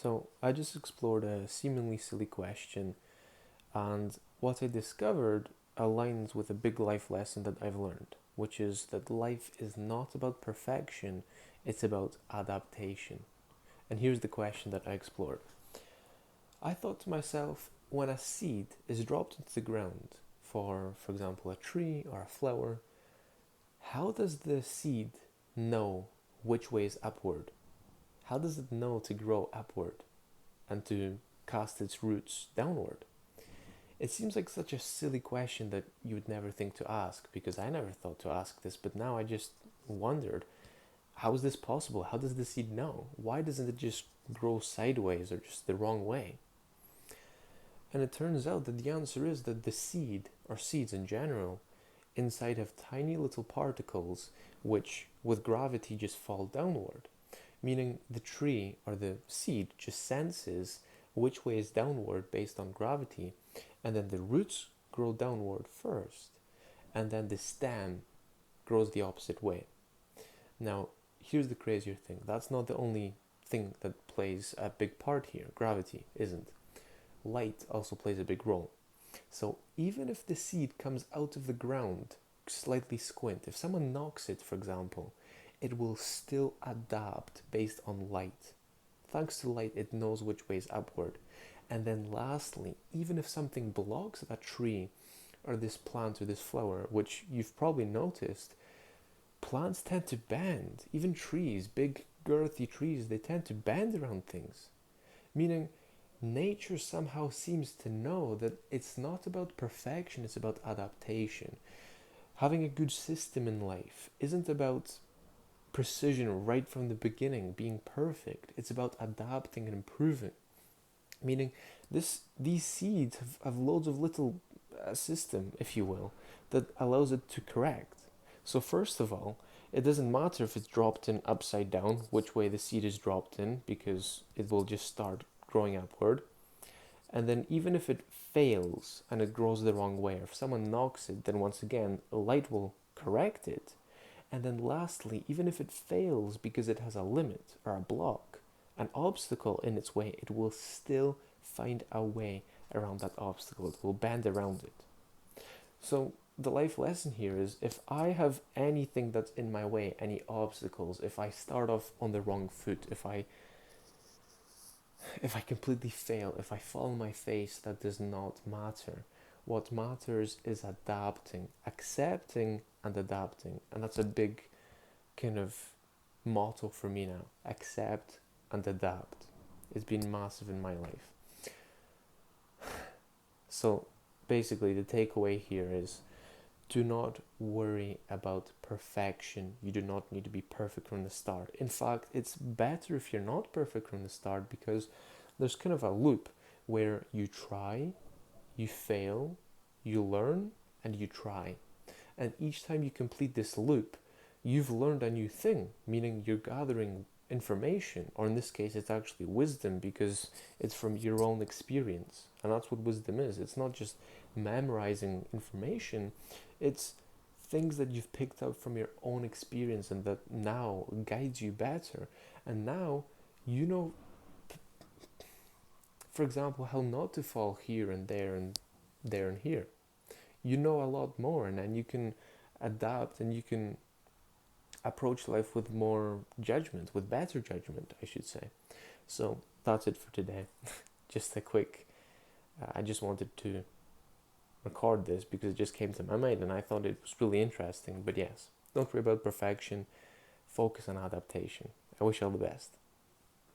So I just explored a seemingly silly question, and what I discovered aligns with a big life lesson that I've learned, which is that life is not about perfection, it's about adaptation. And here's the question that I explored. I thought to myself, when a seed is dropped into the ground, for example, a tree or a flower, how does the seed know which way is upward? How does it know to grow upward and to cast its roots downward? It seems like such a silly question that you would never think to ask, because I never thought to ask this, but now I just wondered, how is this possible? How does the seed know? Why doesn't it just grow sideways or just the wrong way? And it turns out that the answer is that the seed, or seeds in general, inside have tiny little particles which, with gravity, just fall downward. Meaning the tree or the seed just senses which way is downward based on gravity, and then the roots grow downward first, and then the stem grows the opposite way. Now, here's the crazier thing. That's not the only thing that plays a big part here. Gravity isn't. Light also plays a big role. So even if the seed comes out of the ground slightly squint, if someone knocks it, for example, it will still adapt based on light. Thanks to light, it knows which way is upward. And then lastly, even if something blocks that tree or this plant or this flower, which you've probably noticed, plants tend to bend. Even trees, big girthy trees, they tend to bend around things. Meaning, nature somehow seems to know that it's not about perfection, it's about adaptation. Having a good system in life isn't about precision right from the beginning, being perfect. It's about adapting and improving. Meaning, these seeds have loads of little system, if you will, that allows it to correct. So first of all, it doesn't matter if it's dropped in upside down, which way the seed is dropped in, because it will just start growing upward. And then even if it fails and it grows the wrong way, or if someone knocks it, then once again, light will correct it. And then lastly, even if it fails because it has a limit or a block, an obstacle in its way, it will still find a way around that obstacle. It will bend around it. So the life lesson here is, if I have anything that's in my way, any obstacles, if I start off on the wrong foot, if I completely fail, if I fall on my face, that does not matter. What matters is adapting, accepting and adapting. And that's a big kind of motto for me now. Accept and adapt. It's been massive in my life. So basically the takeaway here is, do not worry about perfection. You do not need to be perfect from the start. In fact, it's better if you're not perfect from the start, because there's kind of a loop where you try, you fail, you learn, and you try. And each time you complete this loop, you've learned a new thing, meaning you're gathering information, or in this case, it's actually wisdom, because it's from your own experience. And that's what wisdom is. It's not just memorizing information, it's things that you've picked up from your own experience and that now guides you better. And now you know, for example, how not to fall here and there and there and here. You know a lot more, and then you can adapt and you can approach life with more judgment, with better judgment, I should say. So that's it for today. Just a quick, I just wanted to record this because it just came to my mind and I thought it was really interesting. But yes, don't worry about perfection, focus on adaptation. I wish you all the best.